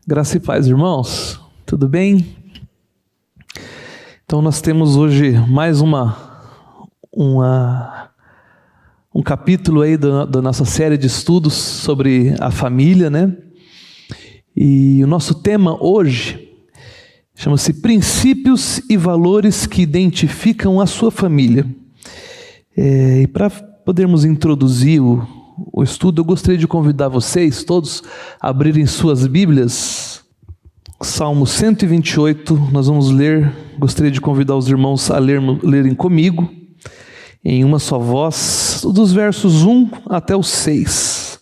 Graça e paz, irmãos. Tudo bem? Então nós temos hoje mais um capítulo aí da nossa série de estudos sobre a família, né? E o nosso tema hoje chama-se Princípios e Valores que Identificam a Sua Família. E para podermos introduzir o estudo, eu gostaria de convidar vocês todos a abrirem suas Bíblias. Salmo 128, nós vamos ler. Gostaria de convidar os irmãos a lerem comigo, em uma só voz, dos versos 1 até o 6.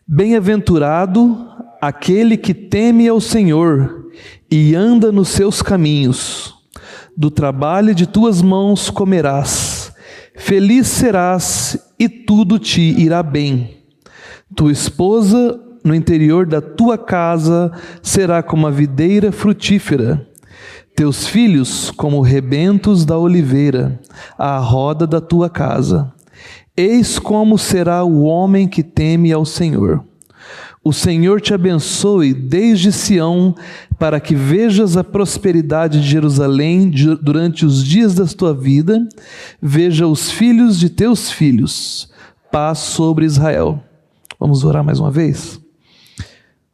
Bem-aventurado aquele que teme ao Senhor e anda nos seus caminhos. Do trabalho de tuas mãos comerás. Feliz serás e tudo te irá bem. Tua esposa no interior da tua casa será como a videira frutífera. Teus filhos como rebentos da oliveira, à roda da tua casa. Eis como será o homem que teme ao Senhor. O Senhor te abençoe desde Sião, para que vejas a prosperidade de Jerusalém durante os dias da tua vida. Veja os filhos de teus filhos. Paz sobre Israel. Vamos orar mais uma vez?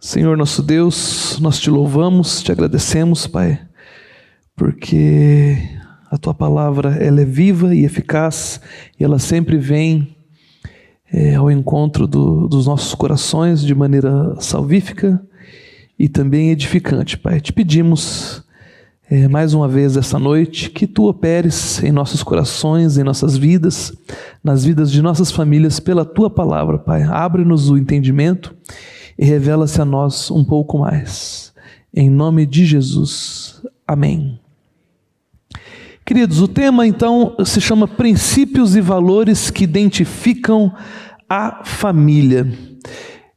Senhor nosso Deus, nós te louvamos, te agradecemos, Pai, porque a tua palavra ela é viva e eficaz e ela sempre vem ao encontro dos nossos corações de maneira salvífica e também edificante, Pai. Te pedimos mais uma vez esta noite que Tu operes em nossos corações, em nossas vidas, nas vidas de nossas famílias pela Tua palavra, Pai. Abre-nos o entendimento e revela-se a nós um pouco mais. Em nome de Jesus. Amém. Queridos, o tema então se chama Princípios e Valores que Identificam a Família.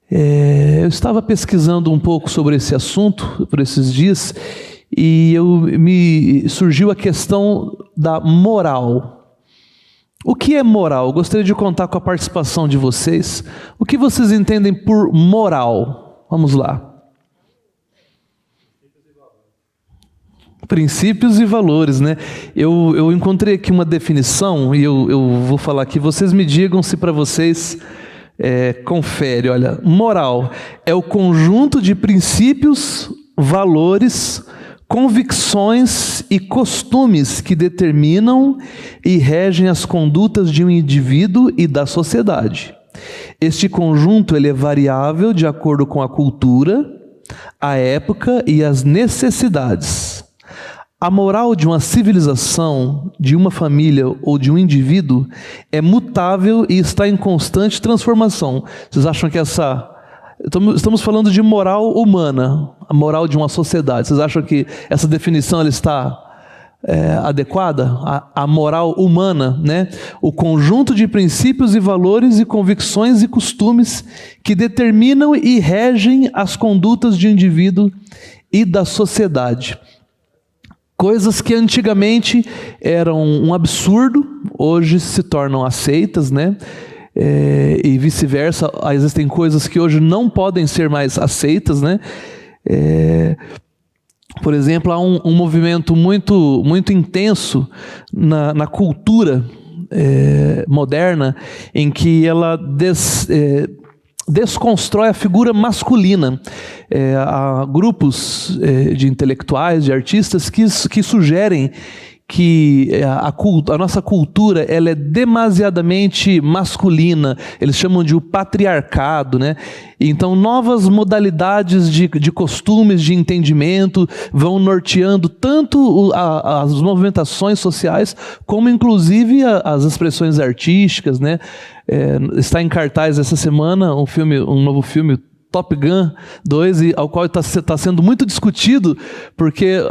Eu estava pesquisando um pouco sobre esse assunto por esses dias e me surgiu a questão da moral. O que é moral? Gostaria de contar com a participação de vocês. O que vocês entendem por moral? Vamos lá. Princípios e valores, né? Eu encontrei aqui uma definição e eu vou falar aqui. Vocês me digam se para vocês confere. Olha, moral é o conjunto de princípios, valores, convicções e costumes que determinam e regem as condutas de um indivíduo e da sociedade. Este conjunto ele é variável de acordo com a cultura, a época e as necessidades. A moral de uma civilização, de uma família ou de um indivíduo é mutável e está em constante transformação. Vocês acham que estamos falando de moral humana, a moral de uma sociedade. Vocês acham que essa definição ela está adequada? A moral humana, né? O conjunto de princípios e valores e convicções e costumes que determinam e regem as condutas de um indivíduo e da sociedade. Coisas que antigamente eram um absurdo, hoje se tornam aceitas, né? E vice-versa, existem coisas que hoje não podem ser mais aceitas, né? Por exemplo, há um movimento muito, muito intenso na cultura moderna, em que ela desconstrói a figura masculina. Há grupos de intelectuais, de artistas que sugerem que a nossa cultura ela é demasiadamente masculina. Eles chamam de o patriarcado, né? Então novas modalidades de costumes, de entendimento vão norteando tanto as movimentações sociais como inclusive as expressões artísticas, né? Está em cartaz essa semana um novo filme, Top Gun 2, ao qual está sendo muito discutido, porque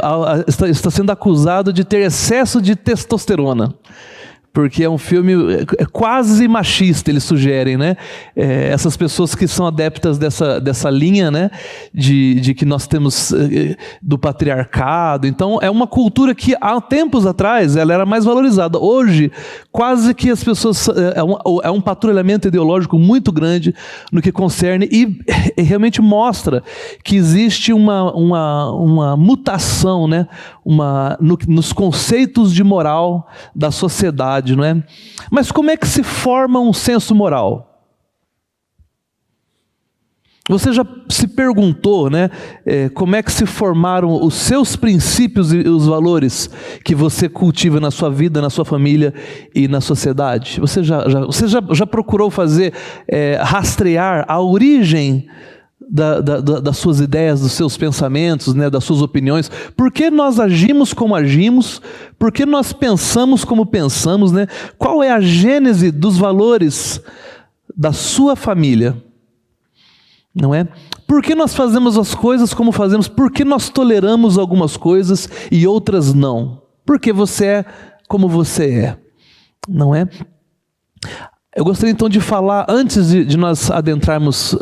está sendo acusado de ter excesso de testosterona. porque é um filme quase machista, eles sugerem, né? Essas pessoas que são adeptas dessa linha, né? De que nós temos do patriarcado. Então, é uma cultura que há tempos atrás ela era mais valorizada. Hoje, quase que as pessoas... É um patrulhamento ideológico muito grande no que concerne e realmente mostra que existe uma mutação, né? Nos conceitos de moral da sociedade. Não é? Mas como é que se forma um senso moral? Você já se perguntou, né, como é que se formaram os seus princípios e os valores que você cultiva na sua vida, na sua família e na sociedade? Você já procurou rastrear a origem das suas ideias, dos seus pensamentos, né, das suas opiniões? Por que nós agimos como agimos? Por que nós pensamos como pensamos, né? Qual é a gênese dos valores da sua família? Não é? Por que nós fazemos as coisas como fazemos? Por que nós toleramos algumas coisas e outras não? Porque você é como você é, não é? Eu gostaria então de falar, antes de nós adentrarmos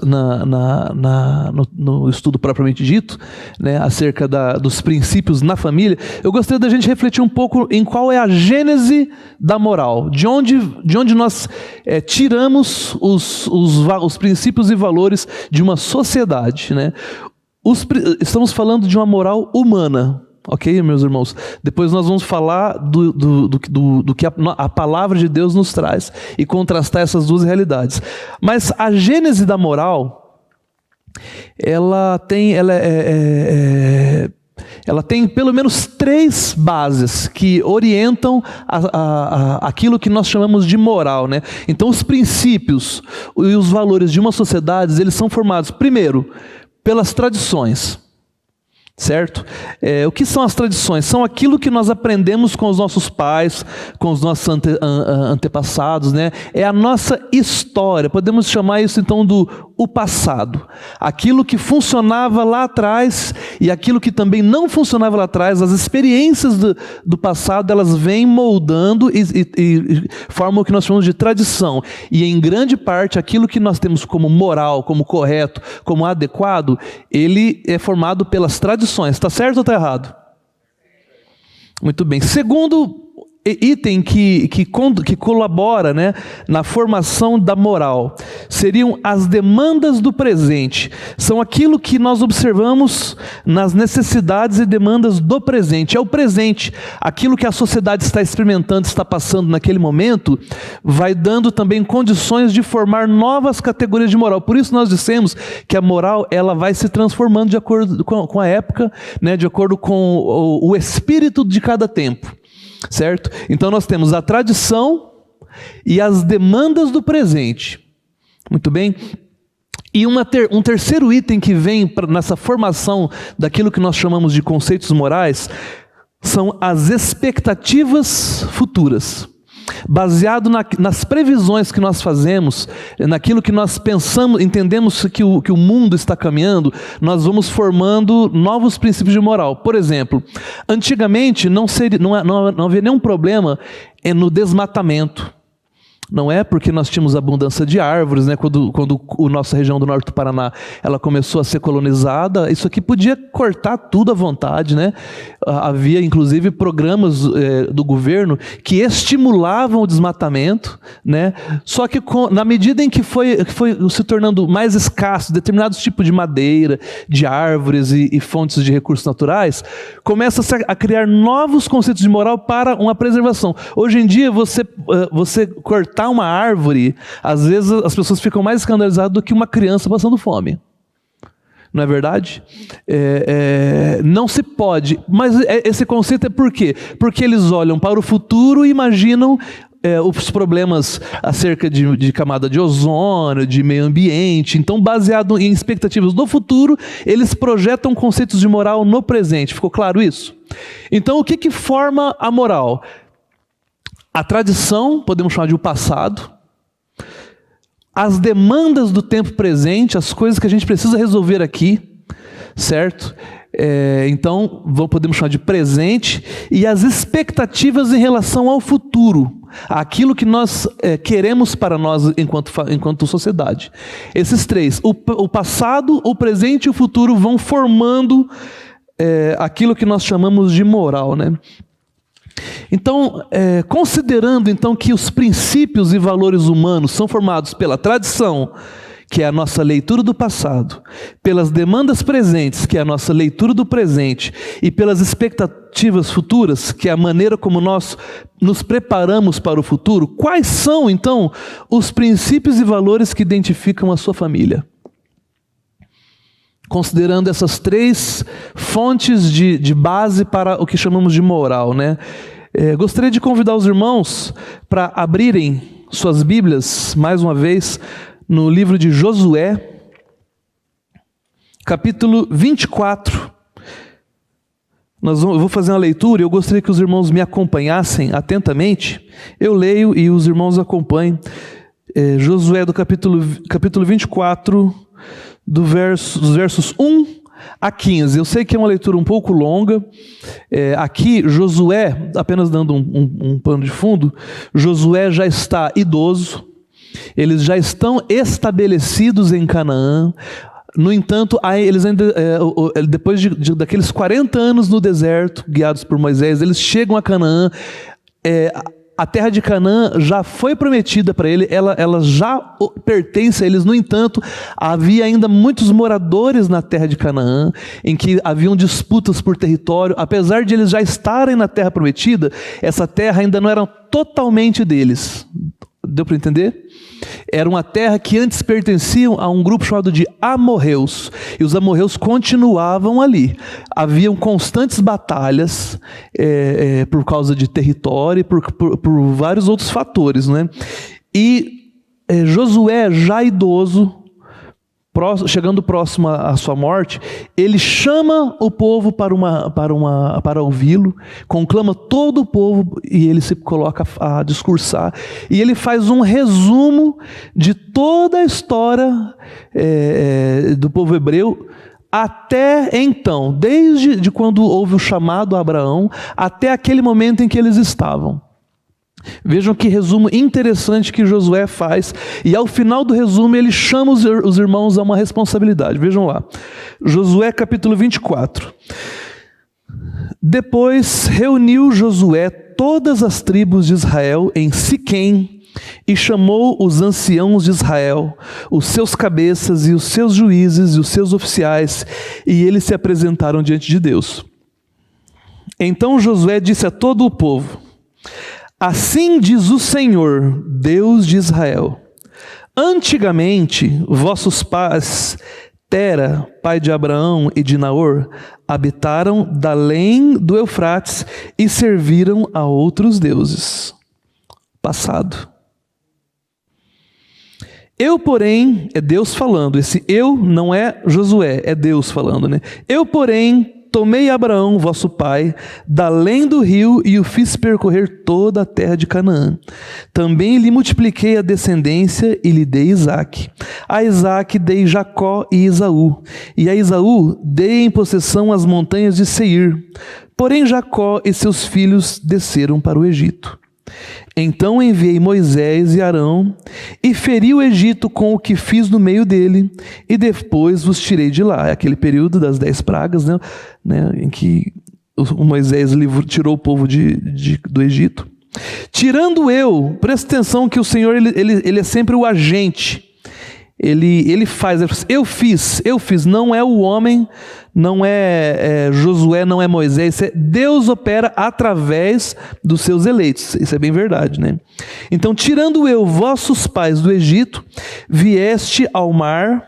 no estudo propriamente dito, né, acerca dos princípios na família, eu gostaria da gente refletir um pouco em qual é a gênese da moral, de onde nós tiramos os princípios e valores de uma sociedade, né? Estamos falando de uma moral humana. Ok, meus irmãos? Depois nós vamos falar do que a palavra de Deus nos traz e contrastar essas duas realidades. Mas a gênese da moral, ela tem pelo menos 3 bases que orientam aquilo que nós chamamos de moral, né? Então os princípios e os valores de uma sociedade, eles são formados, primeiro, pelas tradições. Certo? O que são as tradições? São aquilo que nós aprendemos com os nossos pais, com os nossos antepassados, né? É a nossa história. Podemos chamar isso então o passado. Aquilo que funcionava lá atrás e aquilo que também não funcionava lá atrás, as experiências do passado, elas vêm moldando e formam o que nós chamamos de tradição. E em grande parte, aquilo que nós temos como moral, como correto, como adequado, ele é formado pelas tradições. Está certo ou está errado? Muito bem. Segundo item que colabora, né, na formação da moral seriam as demandas do presente. São aquilo que nós observamos nas necessidades e demandas do presente. É o presente. Aquilo que a sociedade está experimentando, está passando naquele momento, vai dando também condições de formar novas categorias de moral. Por isso nós dissemos que a moral ela vai se transformando de acordo com a época, né, de acordo com o espírito de cada tempo. Certo? Então nós temos a tradição e as demandas do presente. Muito bem? E um terceiro item que vem nessa formação daquilo que nós chamamos de conceitos morais são as expectativas futuras. Baseado nas previsões que nós fazemos, naquilo que nós pensamos, entendemos que o mundo está caminhando, nós vamos formando novos princípios de moral. Por exemplo, antigamente não havia nenhum problema no desmatamento. Não é porque nós tínhamos abundância de árvores, né? Quando a nossa região do norte do Paraná ela começou a ser colonizada, isso aqui podia cortar tudo à vontade, né? Havia inclusive programas do governo que estimulavam o desmatamento, né? Só que na medida em que foi se tornando mais escasso determinados tipos de madeira, de árvores e fontes de recursos naturais, começa a criar novos conceitos de moral para uma preservação. Hoje em dia você cortar uma árvore, às vezes as pessoas ficam mais escandalizadas do que uma criança passando fome. Não é verdade? Não se pode. Mas esse conceito é por quê? Porque eles olham para o futuro e imaginam os problemas acerca de camada de ozônio, de meio ambiente. Então, baseado em expectativas do futuro, eles projetam conceitos de moral no presente. Ficou claro isso? Então, o que forma a moral? A tradição, podemos chamar de o passado, as demandas do tempo presente, as coisas que a gente precisa resolver aqui, certo? Então, podemos chamar de presente, e as expectativas em relação ao futuro, aquilo que nós queremos para nós enquanto sociedade. Esses três, o passado, o presente e o futuro, vão formando aquilo que nós chamamos de moral, né? Então, considerando então que os princípios e valores humanos são formados pela tradição, que é a nossa leitura do passado, pelas demandas presentes, que é a nossa leitura do presente, e pelas expectativas futuras, que é a maneira como nós nos preparamos para o futuro, quais são então os princípios e valores que identificam a sua família? Considerando essas três fontes de base para o que chamamos de moral, né? Gostaria de convidar os irmãos para abrirem suas Bíblias, mais uma vez, no livro de Josué, capítulo 24. Eu vou fazer uma leitura e eu gostaria que os irmãos me acompanhassem atentamente. Eu leio e os irmãos acompanhem. Josué do capítulo 24, dos versos 1 a 15. Eu sei que é uma leitura um pouco longa. Aqui, Josué, apenas dando um pano de fundo, Josué já está idoso. Eles já estão estabelecidos em Canaã. No entanto, eles ainda, depois daqueles 40 anos no deserto, guiados por Moisés, eles chegam a Canaã. A terra de Canaã já foi prometida para ele, ela já pertence a eles. No entanto, havia ainda muitos moradores na terra de Canaã, em que haviam disputas por território. Apesar de eles já estarem na terra prometida, essa terra ainda não era totalmente deles. Deu para entender? Era uma terra que antes pertenciam a um grupo chamado de amorreus, e os amorreus continuavam ali. Haviam constantes batalhas por causa de território, por vários outros fatores, né? E Josué, já idoso, chegando próximo à sua morte, ele chama o povo para ouvi-lo, conclama todo o povo e ele se coloca a discursar, e ele faz um resumo de toda a história do povo hebreu até então, desde quando houve o chamado a Abraão até aquele momento em que eles estavam. Vejam que resumo interessante que Josué faz, e ao final do resumo ele chama os irmãos a uma responsabilidade. Vejam lá, Josué capítulo 24. Depois reuniu Josué todas as tribos de Israel em Siquém, e chamou os anciãos de Israel, os seus cabeças e os seus juízes e os seus oficiais, e eles se apresentaram diante de Deus. Então Josué disse a todo o povo: assim diz o Senhor, Deus de Israel: antigamente vossos pais, Tera, pai de Abraão e de Naor, habitaram da além do Eufrates e serviram a outros deuses. Passado. Eu, porém, é Deus falando. Esse eu não é Josué, é Deus falando, né? Eu, porém, tomei Abraão, vosso pai, da além do rio e o fiz percorrer toda a terra de Canaã. Também lhe multipliquei a descendência e lhe dei Isaque. A Isaque dei Jacó e Esaú. E a Esaú dei em possessão as montanhas de Seir. Porém Jacó e seus filhos desceram para o Egito. Então enviei Moisés e Arão, e feri o Egito com o que fiz no meio dele, e depois vos tirei de lá. É aquele período das 10 pragas, né, em que o Moisés tirou o povo do Egito. Tirando eu, presta atenção que o Senhor ele é sempre o agente. Ele faz, eu fiz, não é o homem, não é Josué, não é Moisés, Deus opera através dos seus eleitos, isso é bem verdade, né? Então, tirando eu vossos pais do Egito, vieste ao mar,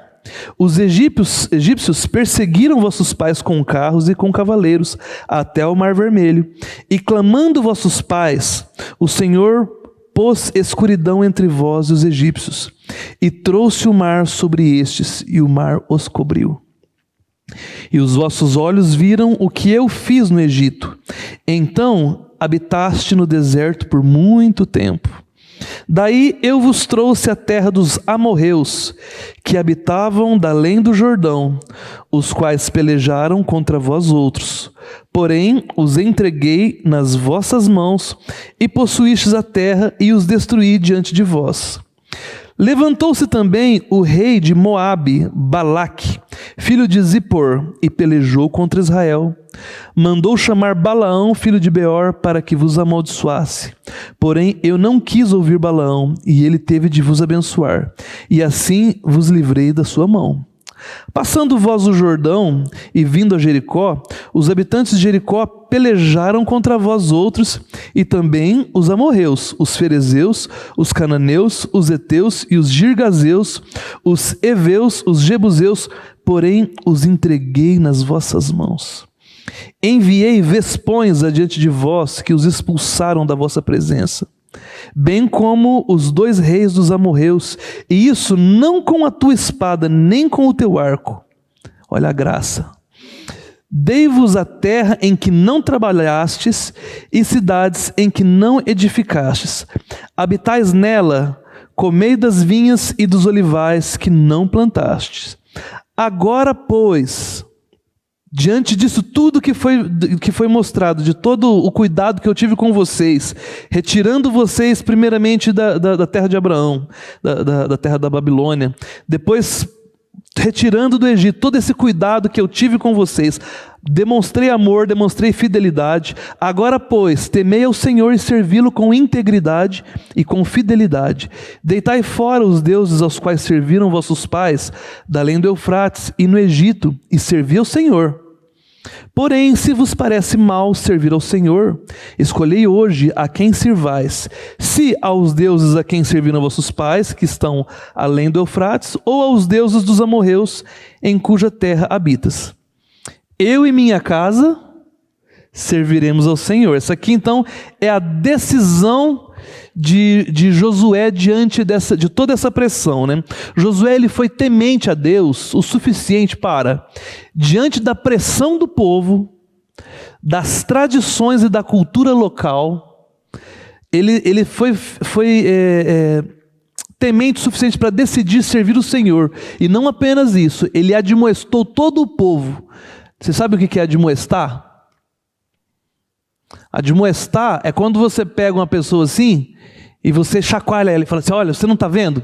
os egípcios perseguiram vossos pais com carros e com cavaleiros, até o mar vermelho, e clamando vossos pais, o Senhor pôs escuridão entre vós e os egípcios, e trouxe o mar sobre estes, e o mar os cobriu. E os vossos olhos viram o que eu fiz no Egito. Então habitaste no deserto por muito tempo. Daí eu vos trouxe a terra dos amorreus, que habitavam da além do Jordão, os quais pelejaram contra vós outros. Porém, os entreguei nas vossas mãos, e possuístes a terra, e os destruí diante de vós. Levantou-se também o rei de Moabe, Balaque, filho de Zippor, e pelejou contra Israel. Mandou chamar Balaão, filho de Beor, para que vos amaldiçoasse. Porém, eu não quis ouvir Balaão, e ele teve de vos abençoar. E assim vos livrei da sua mão. Passando vós o Jordão e vindo a Jericó, os habitantes de Jericó pelejaram contra vós outros, e também os amorreus, os ferezeus, os cananeus, os heteus e os girgazeus, os heveus, os jebuseus, porém os entreguei nas vossas mãos. Enviei vespões adiante de vós, que os expulsaram da vossa presença, bem como os 2 reis dos amorreus, e isso não com a tua espada, nem com o teu arco. Olha a graça. Dei-vos a terra em que não trabalhastes, e cidades em que não edificastes. Habitais nela, comei das vinhas e dos olivais que não plantastes. Agora, pois, diante disso tudo que foi mostrado, de todo o cuidado que eu tive com vocês, retirando vocês primeiramente da terra de Abraão, da terra da Babilônia, depois retirando do Egito, todo esse cuidado que eu tive com vocês, demonstrei amor, demonstrei fidelidade. Agora, pois, temei ao Senhor e servi-lo com integridade e com fidelidade. Deitai fora os deuses aos quais serviram vossos pais, da além do Eufrates e no Egito, e servi ao Senhor. Porém, se vos parece mal servir ao Senhor, escolhei hoje a quem sirvais, se aos deuses a quem serviram vossos pais, que estão além do Eufrates, ou aos deuses dos amorreus, em cuja terra habitas. Eu e minha casa serviremos ao Senhor. Essa aqui, então, é a decisão de Josué diante de toda essa pressão, né? Josué, ele foi temente a Deus o suficiente para, diante da pressão do povo, das tradições e da cultura local, ele foi temente o suficiente para decidir servir o Senhor. E não apenas isso, ele admoestou todo o povo. Você sabe o que é admoestar? Admoestar é quando você pega uma pessoa assim e você chacoalha ela e fala assim: olha, você não está vendo?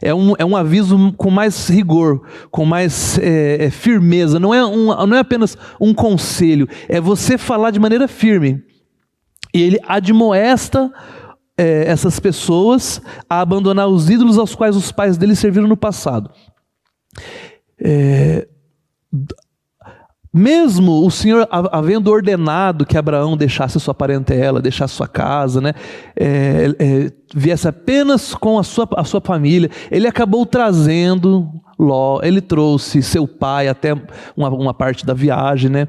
É um aviso com mais rigor, com mais firmeza. Não é apenas um conselho, é você falar de maneira firme. E ele admoesta essas pessoas a abandonar os ídolos aos quais os pais deles serviram no passado. Mesmo o Senhor havendo ordenado que Abraão deixasse sua parentela, deixasse sua casa, né, viesse apenas com a sua família, ele acabou trazendo Ló, ele trouxe seu pai até uma parte da viagem, né?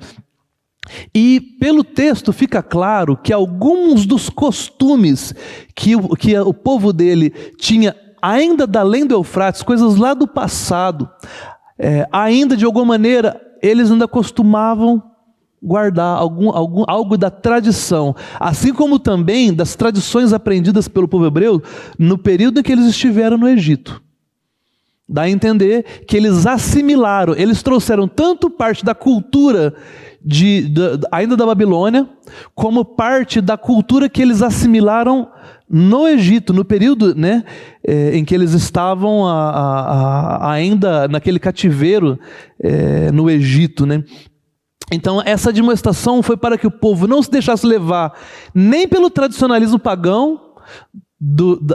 E pelo texto fica claro que alguns dos costumes que o povo dele tinha ainda da além do Eufrates, coisas lá do passado, ainda de alguma maneira eles ainda costumavam guardar algo da tradição, assim como também das tradições aprendidas pelo povo hebreu no período em que eles estiveram no Egito. Dá a entender que eles assimilaram, eles trouxeram tanto parte da cultura ainda da Babilônia, como parte da cultura que eles assimilaram no Egito, no período, né, em que eles estavam ainda naquele cativeiro no Egito, né? Então essa admoestação foi para que o povo não se deixasse levar nem pelo tradicionalismo pagão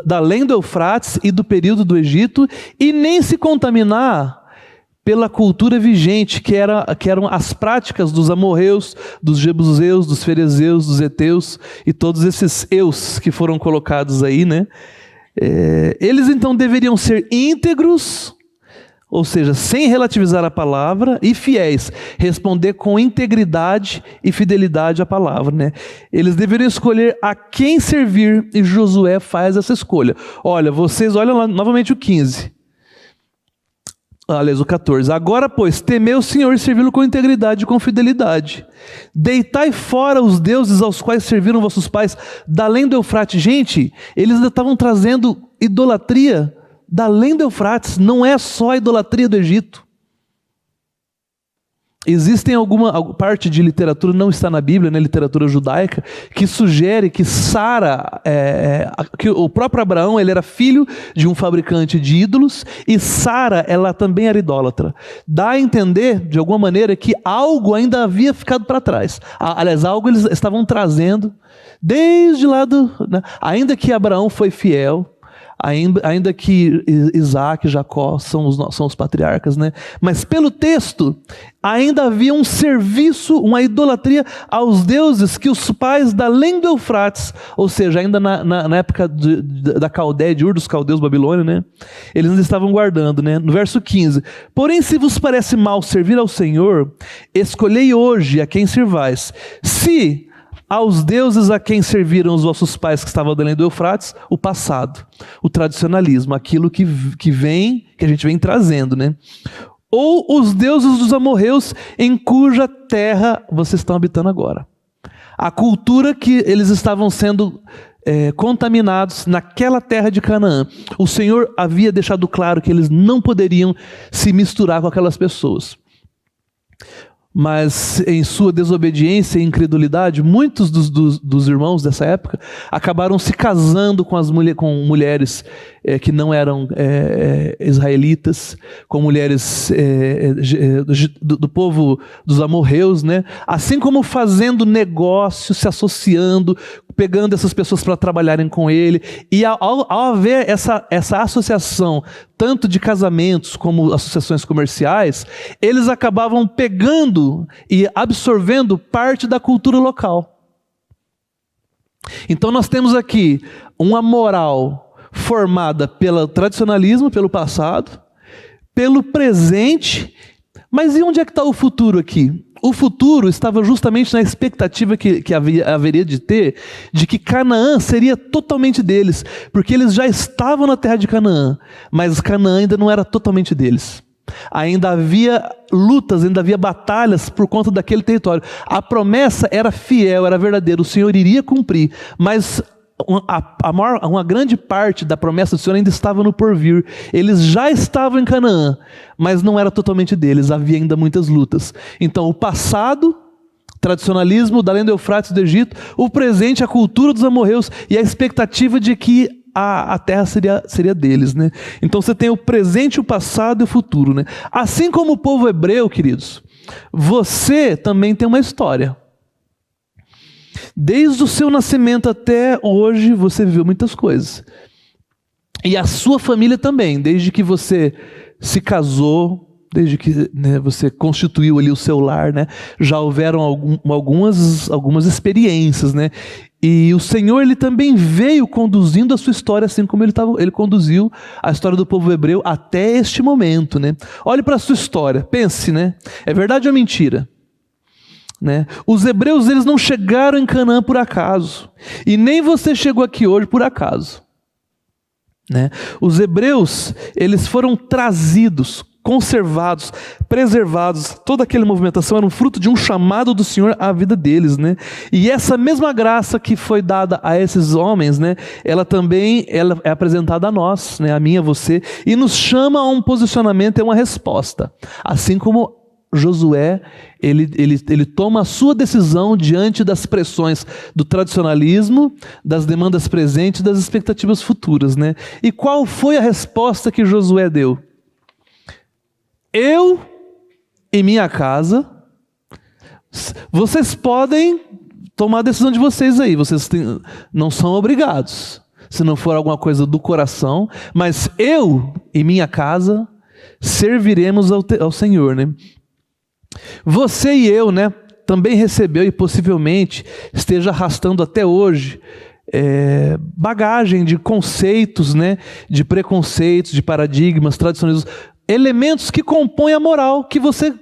da além do Eufrates e do período do Egito, e nem se contaminar pela cultura vigente, que eram as práticas dos amorreus, dos jebuseus, dos ferezeus, dos heteus e todos esses eus que foram colocados aí, né? Eles então deveriam ser íntegros, ou seja, sem relativizar a palavra, e fiéis, responder com integridade e fidelidade à palavra, né? Eles deveriam escolher a quem servir, e Josué faz essa escolha. Olha, vocês olham lá novamente o 15. Aliás, o 14. Agora, pois, temei o Senhor e servi-lo com integridade e com fidelidade. Deitai fora os deuses aos quais serviram vossos pais da além do Eufrates. Gente, eles ainda estavam trazendo idolatria da além do Eufrates. Não é só a idolatria do Egito. Existem alguma parte de literatura, não está na Bíblia, né, literatura judaica, que sugere que Sara, que o próprio Abraão, ele era filho de um fabricante de ídolos, e Sara, ela também era idólatra. Dá a entender, de alguma maneira, que algo ainda havia ficado para trás. Aliás, algo eles estavam trazendo desde lá né, ainda que Abraão foi fiel, ainda que Isaac e Jacó são os patriarcas, né? Mas pelo texto, ainda havia um serviço, uma idolatria aos deuses que os pais da além do Eufrates, ou seja, ainda na época da Caldeia, de Ur dos Caldeus, Babilônia, né? Eles ainda estavam guardando, né? No verso 15, porém se vos parece mal servir ao Senhor, escolhei hoje a quem servais. Se aos deuses a quem serviram os vossos pais que estavam além do Eufrates, o passado, o tradicionalismo, aquilo que a gente vem trazendo, né? Ou os deuses dos amorreus em cuja terra vocês estão habitando agora. A cultura que eles estavam sendo contaminados naquela terra de Canaã. O Senhor havia deixado claro que eles não poderiam se misturar com aquelas pessoas. Mas em sua desobediência e incredulidade, muitos dos irmãos dessa época acabaram se casando com mulheres que não eram israelitas, com mulheres do povo dos amorreus, né? Assim como fazendo negócio, se associando, pegando essas pessoas para trabalharem com ele. E ao haver essa associação, tanto de casamentos como associações comerciais, eles acabavam pegando e absorvendo parte da cultura local. Então nós temos aqui uma moral formada pelo tradicionalismo, pelo passado, pelo presente, mas e onde é que está o futuro aqui? O futuro estava justamente na expectativa que haveria de ter, de que Canaã seria totalmente deles, porque eles já estavam na terra de Canaã, mas Canaã ainda não era totalmente deles. Ainda havia lutas, ainda havia batalhas por conta daquele território. A promessa era fiel, era verdadeira, o Senhor iria cumprir, mas uma grande parte da promessa do Senhor ainda estava no porvir. Eles já estavam em Canaã, mas não era totalmente deles, havia ainda muitas lutas. Então o passado, tradicionalismo da além do Eufrates do Egito, o presente, a cultura dos amorreus e a expectativa de que a terra seria deles, né? Então você tem o presente, o passado e o futuro, né? Assim como o povo hebreu, queridos, você também tem uma história. Desde o seu nascimento até hoje, você viveu muitas coisas. E a sua família também, desde que você se casou, desde que, né, você constituiu ali o seu lar, né, já houveram algumas experiências, né? E o Senhor, ele também veio conduzindo a sua história, assim como ele conduziu a história do povo hebreu até este momento, né? Olhe para a sua história, pense, né? É verdade ou mentira? Né? Os hebreus, eles não chegaram em Canaã por acaso, e nem você chegou aqui hoje por acaso, né? Os hebreus, eles foram trazidos, conservados, preservados. Toda aquela movimentação era um fruto de um chamado do Senhor à vida deles, né? E essa mesma graça que foi dada a esses homens, né, ela é apresentada a nós, né, a mim, a você, e nos chama a um posicionamento e uma resposta, assim como Josué, ele toma a sua decisão diante das pressões do tradicionalismo, das demandas presentes, das expectativas futuras, né? E qual foi a resposta que Josué deu? Eu e minha casa, vocês podem tomar a decisão de vocês aí, não são obrigados, se não for alguma coisa do coração, mas eu e minha casa serviremos ao Senhor, né? Você e eu, né, também recebeu e possivelmente esteja arrastando até hoje bagagem de conceitos, né, de preconceitos, de paradigmas, tradicionalismos, elementos que compõem a moral que você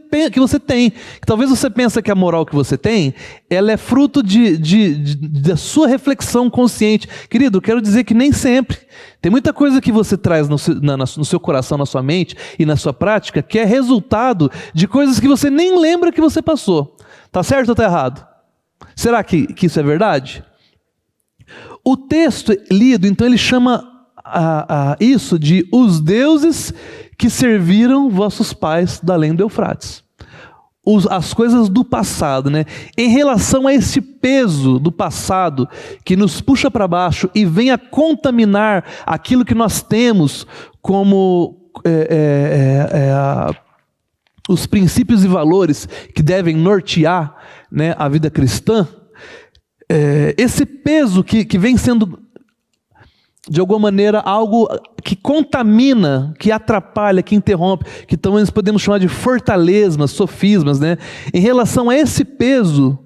tem. Talvez você pense que a moral que você tem, ela é fruto da sua reflexão consciente. Querido, eu quero dizer que nem sempre. Tem muita coisa que você traz no seu coração, na sua mente e na sua prática, que é resultado de coisas que você nem lembra que você passou. Tá certo ou tá errado? Será que isso é verdade? O texto lido, então, ele chama isso de os deuses que serviram vossos pais da além do Eufrates. As coisas do passado, né? Em relação a esse peso do passado que nos puxa para baixo e vem a contaminar aquilo que nós temos como os princípios e valores que devem nortear, né, a vida cristã, esse peso que vem sendo, de alguma maneira, algo que contamina, que atrapalha, que interrompe, que também nós podemos chamar de fortalezas, sofismas, né? Em relação a esse peso,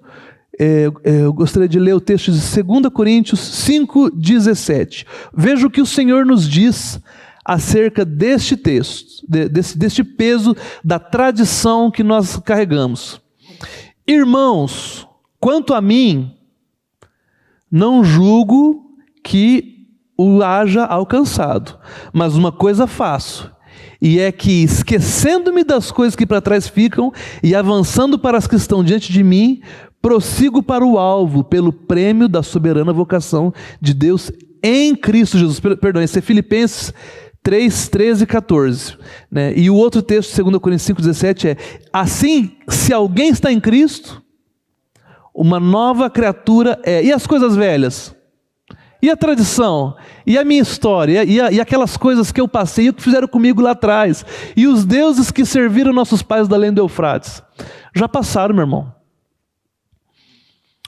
eu gostaria de ler o texto de 2 Coríntios 5,17. Veja o que o Senhor nos diz acerca deste texto, deste peso da tradição que nós carregamos. Irmãos, quanto a mim, não julgo que o haja alcançado, mas uma coisa faço, e é que, esquecendo-me das coisas que para trás ficam e avançando para as que estão diante de mim, prossigo para o alvo, pelo prêmio da soberana vocação de Deus em Cristo Jesus. Perdão, esse é Filipenses 3, 13 e 14. Né? E o outro texto, 2 Coríntios 5, 17 é: assim, se alguém está em Cristo, uma nova criatura é. E as coisas velhas? E a tradição? E a minha história? E aquelas coisas que eu passei, e o que fizeram comigo lá atrás? E os deuses que serviram nossos pais da além do Eufrates? Já passaram, meu irmão.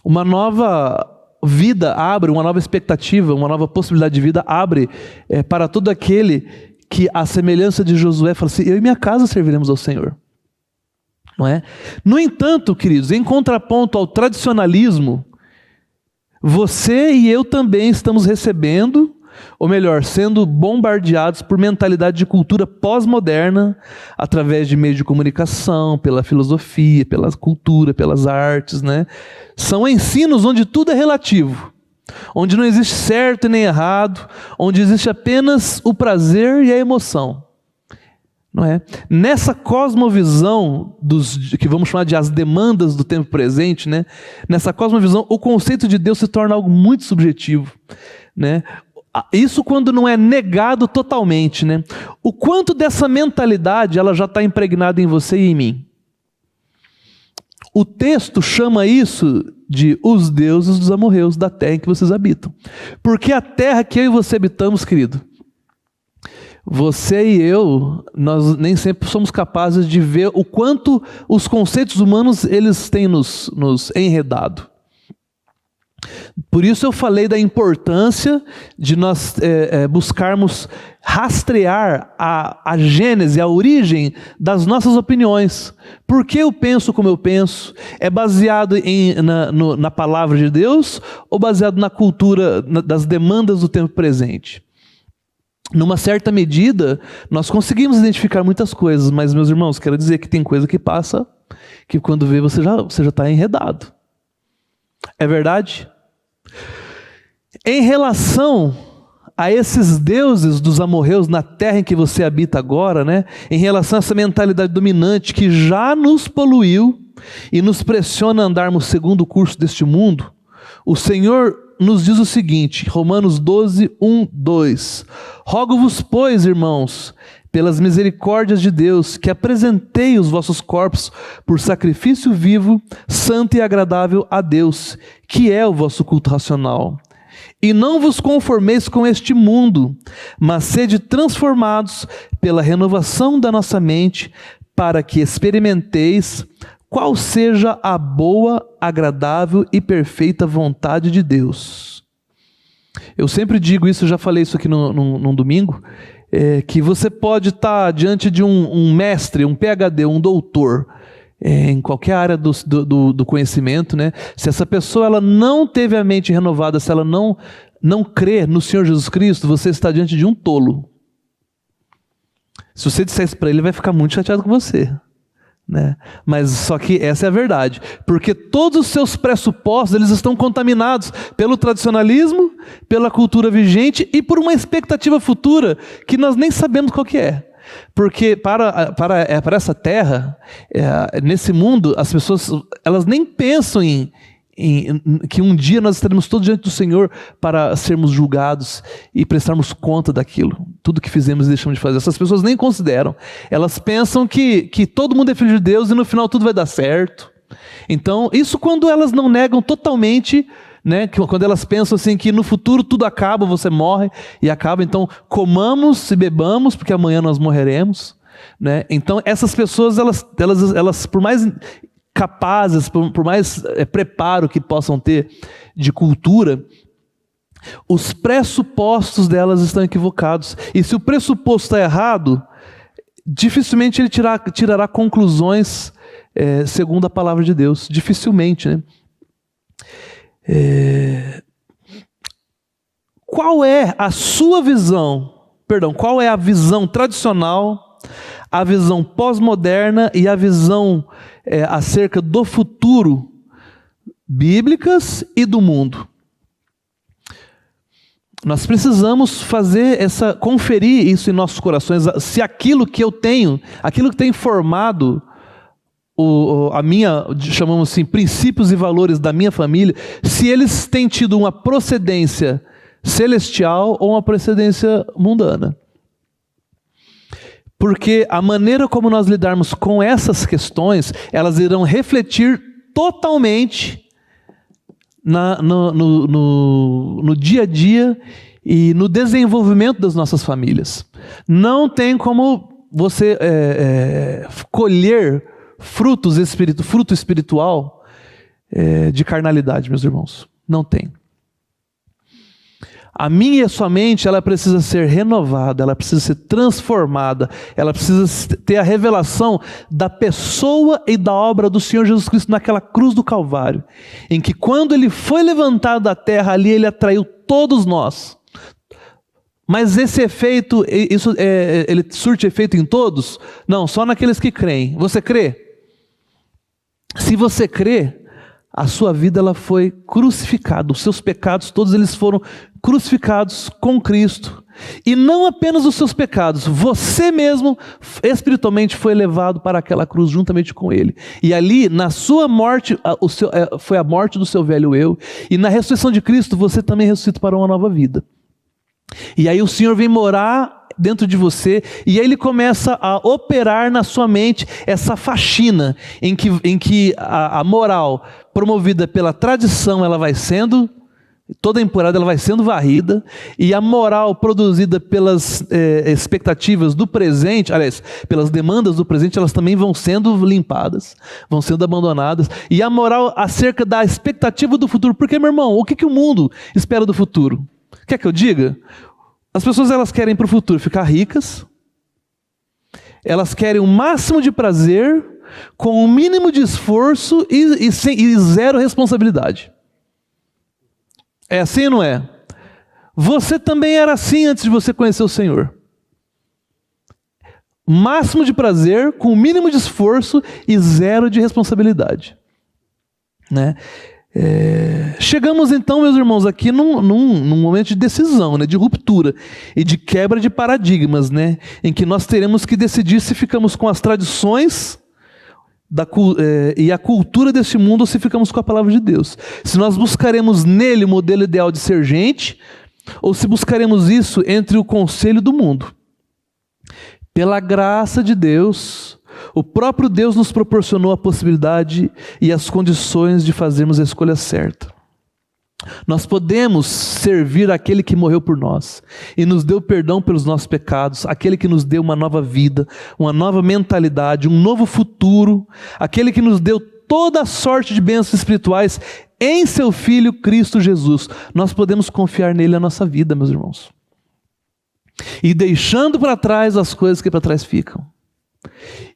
Uma nova vida abre, uma nova expectativa, uma nova possibilidade de vida abre para todo aquele que, à semelhança de Josué, fala assim: eu e minha casa serviremos ao Senhor. Não é? No entanto, queridos, em contraponto ao tradicionalismo, você e eu também estamos recebendo, ou melhor, sendo bombardeados por mentalidade de cultura pós-moderna, através de meios de comunicação, pela filosofia, pela cultura, pelas artes, né? São ensinos onde tudo é relativo, onde não existe certo e nem errado, onde existe apenas o prazer e a emoção. Não é? Nessa cosmovisão que vamos chamar de as demandas do tempo presente, né? Nessa cosmovisão, o conceito de Deus se torna algo muito subjetivo, né? Isso quando não é negado totalmente, né? O quanto dessa mentalidade ela já está impregnada em você e em mim. O texto chama isso de os deuses dos amorreus da terra em que vocês habitam. Porque a terra que eu e você habitamos, querido, você e eu, nós nem sempre somos capazes de ver o quanto os conceitos humanos eles têm nos enredado. Por isso eu falei da importância de nós buscarmos rastrear a gênese, a origem das nossas opiniões. Por que eu penso como eu penso? É baseado na palavra de Deus ou baseado na cultura, das demandas do tempo presente? Numa certa medida, nós conseguimos identificar muitas coisas, mas, meus irmãos, quero dizer que tem coisa que passa, que quando vê você já está enredado. É verdade? Em relação a esses deuses dos amorreus na terra em que você habita agora, né? Em relação a essa mentalidade dominante que já nos poluiu e nos pressiona a andarmos segundo o curso deste mundo, o Senhor nos diz o seguinte, Romanos 12, 1, 2. Rogo-vos, pois, irmãos, pelas misericórdias de Deus, que apresentei os vossos corpos por sacrifício vivo, santo e agradável a Deus, que é o vosso culto racional. E não vos conformeis com este mundo, mas sede transformados pela renovação da nossa mente, para que experimenteis qual seja a boa, agradável e perfeita vontade de Deus. Eu sempre digo isso, eu já falei isso aqui num domingo, que você pode estar diante de um mestre, um PhD, um doutor, em qualquer área do conhecimento, né? Se essa pessoa ela não teve a mente renovada, se ela não crê no Senhor Jesus Cristo, você está diante de um tolo. Se você disser isso para ele, ele vai ficar muito chateado com você, né? Mas só que essa é a verdade, porque todos os seus pressupostos, eles estão contaminados pelo tradicionalismo, pela cultura vigente e por uma expectativa futura que nós nem sabemos qual que é. Porque para essa terra, nesse mundo, as pessoas elas nem pensam em que um dia nós estaremos todos diante do Senhor para sermos julgados e prestarmos conta daquilo, tudo que fizemos e deixamos de fazer. Essas pessoas nem consideram. Elas pensam que todo mundo é filho de Deus e no final tudo vai dar certo. Então, isso quando elas não negam totalmente, né, quando elas pensam assim que no futuro tudo acaba, você morre e acaba, então comamos e bebamos porque amanhã nós morreremos, né? Então essas pessoas elas por mais capazes, por mais preparo que possam ter de cultura, os pressupostos delas estão equivocados. E se o pressuposto está errado, dificilmente ele tirará conclusões segundo a palavra de Deus. Dificilmente, né? Qual é a sua visão? Qual é a visão tradicional, a visão pós-moderna e a visão acerca do futuro, bíblicas e do mundo? Nós precisamos conferir isso em nossos corações, se aquilo que eu tenho, aquilo que tem formado chamamos assim, princípios e valores da minha família, se eles têm tido uma procedência celestial ou uma procedência mundana. Porque a maneira como nós lidarmos com essas questões, elas irão refletir totalmente no dia a dia e no desenvolvimento das nossas famílias. Não tem como você colher fruto espiritual de carnalidade, meus irmãos. Não tem. A minha e a sua mente, ela precisa ser renovada, ela precisa ser transformada, ela precisa ter a revelação da pessoa e da obra do Senhor Jesus Cristo naquela cruz do Calvário, em que quando Ele foi levantado da terra, ali Ele atraiu todos nós. Mas esse efeito, ele surte efeito em todos? Não, só naqueles que creem. Você crê? Se você crê, a sua vida ela foi crucificada, os seus pecados todos eles foram crucificados com Cristo. E não apenas os seus pecados, você mesmo espiritualmente foi levado para aquela cruz juntamente com Ele. E ali, na sua morte, foi a morte do seu velho eu, e na ressurreição de Cristo você também ressuscita para uma nova vida. E aí o Senhor vem morar dentro de você, e aí Ele começa a operar na sua mente essa faxina, em que a moral promovida pela tradição, ela vai sendo, toda a impureza ela vai sendo varrida, e a moral produzida pelas expectativas do presente, aliás, pelas demandas do presente, elas também vão sendo limpadas, vão sendo abandonadas, e a moral acerca da expectativa do futuro, porque, meu irmão, o que o mundo espera do futuro? Quer que eu diga? As pessoas elas querem para o futuro ficar ricas, elas querem o máximo de prazer, com o mínimo de esforço e zero responsabilidade. É assim ou não é? Você também era assim antes de você conhecer o Senhor. Máximo de prazer, com o mínimo de esforço e zero de responsabilidade, né? Chegamos então, meus irmãos, aqui num momento de decisão, né, de ruptura e de quebra de paradigmas, né, em que nós teremos que decidir se ficamos com as tradições e a cultura deste mundo ou se ficamos com a palavra de Deus. Se nós buscaremos nele o modelo ideal de ser gente ou se buscaremos isso entre o conselho do mundo. Pela graça de Deus, o próprio Deus nos proporcionou a possibilidade e as condições de fazermos a escolha certa. Nós podemos servir aquele que morreu por nós e nos deu perdão pelos nossos pecados, aquele que nos deu uma nova vida, uma nova mentalidade, um novo futuro, aquele que nos deu toda a sorte de bênçãos espirituais em seu Filho Cristo Jesus. Nós podemos confiar nele a nossa vida, meus irmãos. E deixando para trás as coisas que para trás ficam.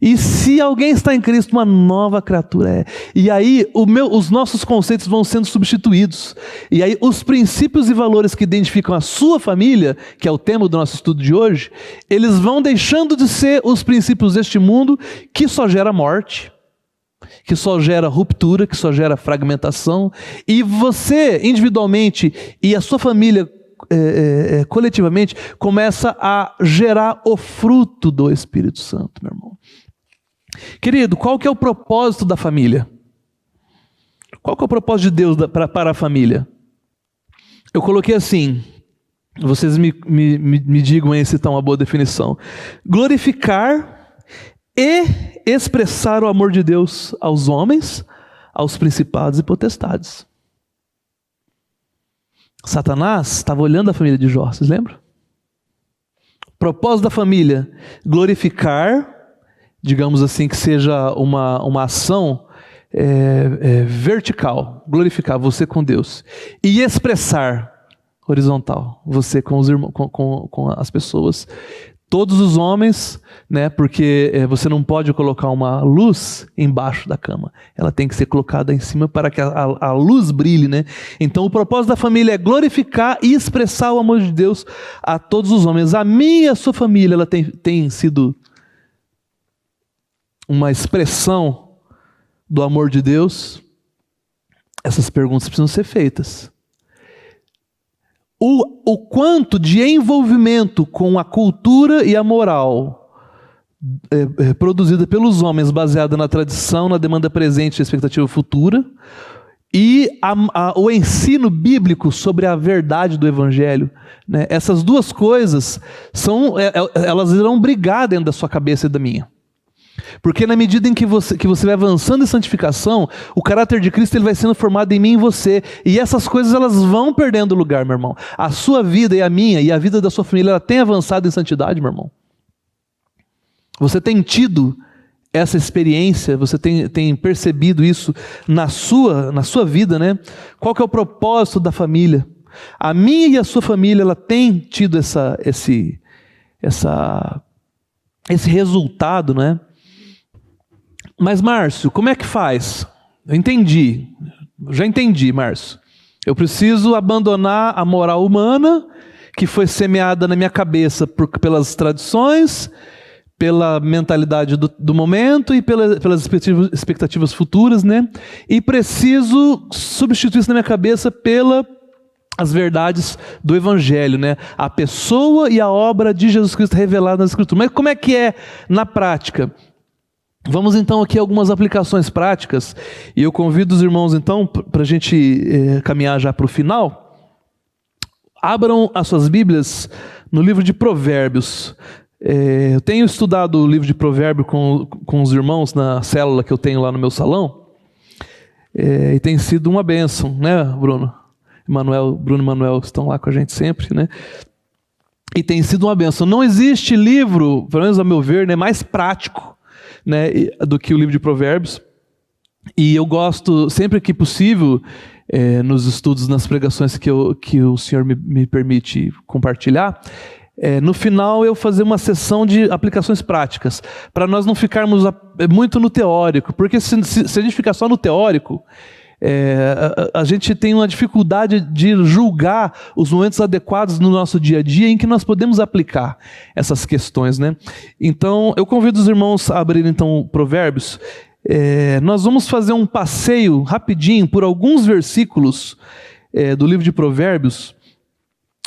E se alguém está em Cristo, uma nova criatura é. E aí os nossos conceitos vão sendo substituídos. E aí os princípios e valores que identificam a sua família, que é o tema do nosso estudo de hoje, eles vão deixando de ser os princípios deste mundo que só gera morte, que só gera ruptura, que só gera fragmentação. E você, individualmente, e a sua família coletivamente, começa a gerar o fruto do Espírito Santo, meu irmão. Querido, qual que é o propósito da família? Qual que é o propósito de Deus para a família? Eu coloquei assim, vocês me digam aí se está uma boa definição: glorificar e expressar o amor de Deus aos homens, aos principados e potestades. Satanás estava olhando a família de Jó, vocês lembram? Propósito da família: glorificar, digamos assim, que seja uma ação vertical, glorificar você com Deus, e expressar, horizontal, você com os irmãos, com as pessoas, todos os homens, né? Porque você não pode colocar uma luz embaixo da cama, ela tem que ser colocada em cima para que a luz brilhe, né? Então o propósito da família é glorificar e expressar o amor de Deus a todos os homens. A minha e a sua família, ela tem sido uma expressão do amor de Deus? Essas perguntas precisam ser feitas. O quanto de envolvimento com a cultura e a moral produzida pelos homens, baseada na tradição, na demanda presente e expectativa futura, e o ensino bíblico sobre a verdade do Evangelho, né? Essas duas coisas elas irão brigar dentro da sua cabeça e da minha. Porque na medida em que você vai avançando em santificação, o caráter de Cristo ele vai sendo formado em mim e em você. E essas coisas elas vão perdendo lugar, meu irmão. A sua vida e a minha e a vida da sua família, ela tem avançado em santidade, meu irmão. Você tem tido essa experiência, você tem percebido isso na sua vida, né? Qual que é o propósito da família? A minha e a sua família, ela tem tido esse resultado, né? Mas, Márcio, como é que faz? Já entendi, Márcio. Eu preciso abandonar a moral humana que foi semeada na minha cabeça pelas tradições, pela mentalidade do momento e pelas expectativas futuras, né? E preciso substituir isso na minha cabeça as verdades do Evangelho, né? A pessoa e a obra de Jesus Cristo revelada nas Escrituras. Mas como é que é na prática? Vamos então aqui a algumas aplicações práticas, e eu convido os irmãos então, para a gente caminhar já para o final. Abram as suas Bíblias no livro de Provérbios. Eu tenho estudado o livro de Provérbios com os irmãos na célula que eu tenho lá no meu salão, e tem sido uma bênção, né, Bruno e Manuel estão lá com a gente sempre, né? E tem sido uma bênção. Não existe livro, pelo menos a meu ver, né, mais prático, né, do que o livro de Provérbios. E eu gosto, sempre que possível, nos estudos, nas pregações que o Senhor me permite compartilhar, no final eu fazer uma sessão de aplicações práticas, para nós não ficarmos muito no teórico, porque se a gente ficar só no teórico, a gente tem uma dificuldade de julgar os momentos adequados no nosso dia a dia em que nós podemos aplicar essas questões, né? Então eu convido os irmãos a abrirem então Provérbios. Nós vamos fazer um passeio rapidinho por alguns versículos do livro de Provérbios,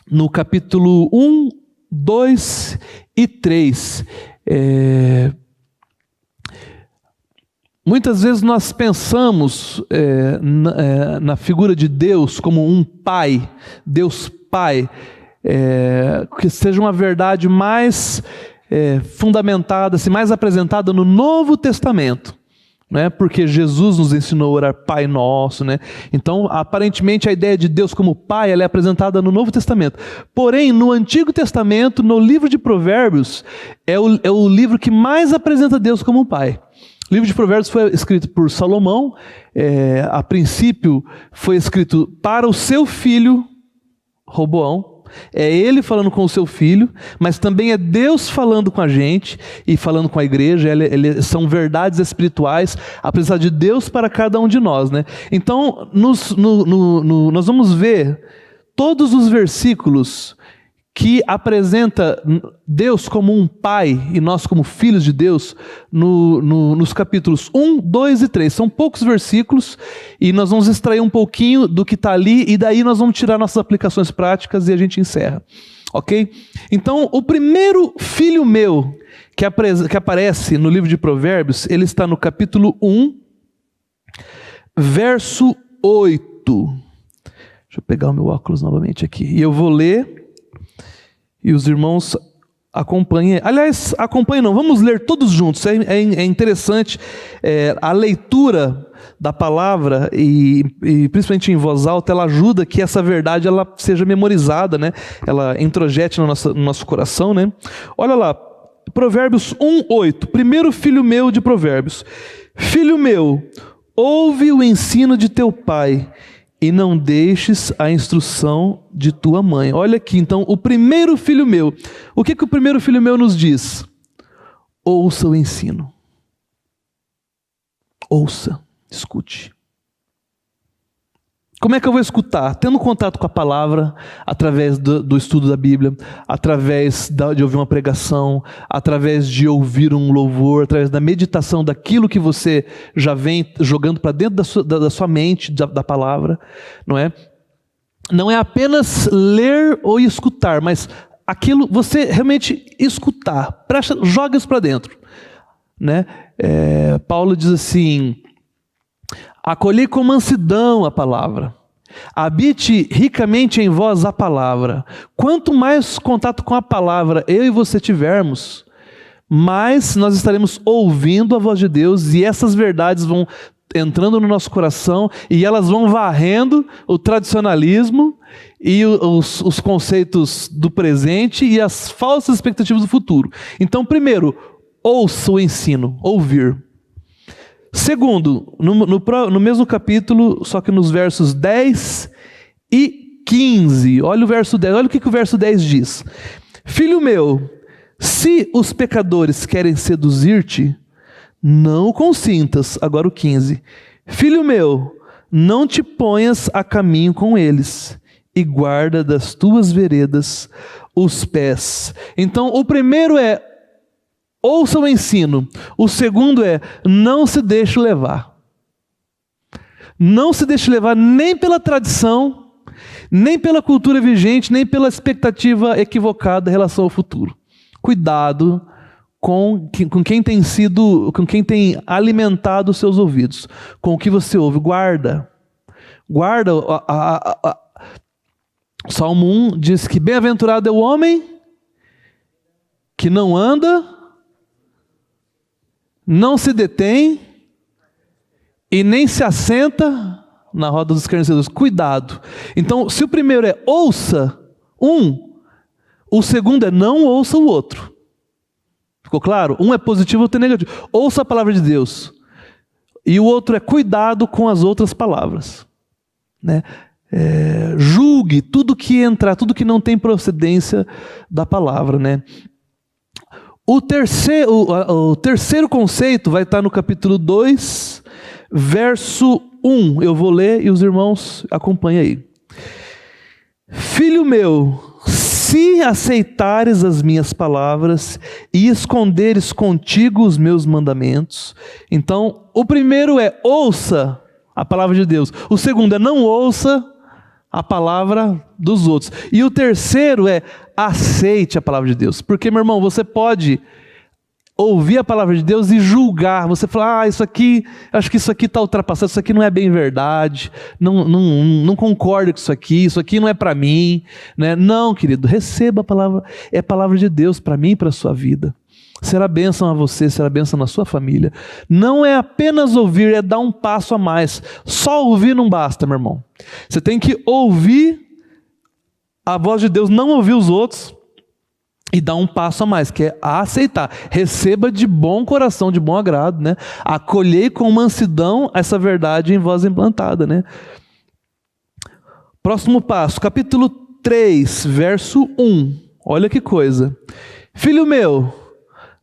no capítulo 1, 2 e 3. Muitas vezes nós pensamos na figura de Deus como um pai, Deus Pai, que seja uma verdade mais fundamentada, assim, mais apresentada no Novo Testamento, né? Porque Jesus nos ensinou a orar Pai Nosso, né? Então, aparentemente, a ideia de Deus como Pai, ela é apresentada no Novo Testamento. Porém, no Antigo Testamento, no livro de Provérbios, é o livro que mais apresenta Deus como Pai. O livro de Provérbios foi escrito por Salomão, a princípio foi escrito para o seu filho Roboão, É Ele falando com o seu Filho, mas também é Deus falando com a gente e falando com a igreja. São verdades espirituais apresentadas de Deus para cada um de nós, né? Então, nós vamos ver todos os versículos que apresenta Deus como um pai e nós como filhos de Deus nos capítulos 1, 2 e 3. São poucos versículos e nós vamos extrair um pouquinho do que está ali e daí nós vamos tirar nossas aplicações práticas e a gente encerra. Ok? Então, o primeiro filho meu que aparece no livro de Provérbios, ele está no capítulo 1, verso 8. Deixa eu pegar o meu óculos novamente aqui. E eu vou ler e os irmãos acompanhem. Aliás, acompanhem não, vamos ler todos juntos. É interessante a leitura da palavra e principalmente em voz alta, ela ajuda que essa verdade ela seja memorizada, né? Ela introjete no nosso coração, né? Olha lá, Provérbios 1:8. Primeiro filho meu de Provérbios. Filho meu, ouve o ensino de teu pai e não deixes a instrução de tua mãe. Olha aqui, então, o primeiro filho meu. O que o primeiro filho meu nos diz? Ouça o ensino. Ouça, escute. Como é que eu vou escutar? Tendo contato com a palavra, através do estudo da Bíblia, através de ouvir uma pregação, através de ouvir um louvor, através da meditação daquilo que você já vem jogando para dentro da sua mente, da palavra, não é? Não é apenas ler ou escutar, mas aquilo, você realmente escutar, joga isso para dentro, né? Paulo diz assim: acolhei com mansidão a palavra, habite ricamente em vós a palavra. Quanto mais contato com a palavra eu e você tivermos, mais nós estaremos ouvindo a voz de Deus e essas verdades vão entrando no nosso coração e elas vão varrendo o tradicionalismo e os conceitos do presente e as falsas expectativas do futuro. Então, primeiro, ouça o ensino, ouvir. Segundo, no mesmo capítulo, só que nos versos 10 e 15, olha o verso 10, olha o que o verso 10 diz. Filho meu, se os pecadores querem seduzir-te, não consintas. Agora o 15. Filho meu, não te ponhas a caminho com eles, e guarda das tuas veredas os pés. Então, o primeiro é ouça o ensino. O segundo é não se deixe levar. Não se deixe levar nem pela tradição, nem pela cultura vigente, nem pela expectativa equivocada em relação ao futuro. Cuidado com quem tem alimentado os seus ouvidos, com o que você ouve. Guarda. Salmo 1 diz que bem-aventurado é o homem que não anda, não se detém e nem se assenta na roda dos escarnecedores. Cuidado. Então, se o primeiro é ouça o segundo é não ouça o outro. Ficou claro? Um é positivo, o outro é negativo. Ouça a palavra de Deus. E o outro é cuidado com as outras palavras, né? Julgue tudo que entrar, tudo que não tem procedência da palavra, né? O terceiro conceito vai estar no capítulo 2, verso 1. Eu vou ler e os irmãos acompanhem aí. Filho meu, se aceitares as minhas palavras e esconderes contigo os meus mandamentos. Então, o primeiro é ouça a palavra de Deus. O segundo é não ouça a palavra dos outros. E o terceiro é aceite a palavra de Deus. Porque, meu irmão, você pode ouvir a palavra de Deus e julgar. Você fala, isso aqui, acho que isso aqui está ultrapassado, isso aqui não é bem verdade, não concordo com isso aqui não é para mim, né? Não, querido, receba a palavra, é a palavra de Deus para mim e para a sua vida. Será bênção a você, será bênção na sua família. Não é apenas ouvir, é dar um passo a mais. Só ouvir não basta, meu irmão. Você tem que ouvir a voz de Deus, não ouvir os outros, e dar um passo a mais, que é aceitar. Receba de bom coração, de bom agrado, né? Acolhei com mansidão essa verdade em vós implantada, né? Próximo passo, capítulo 3, verso 1. Olha que coisa. Filho meu,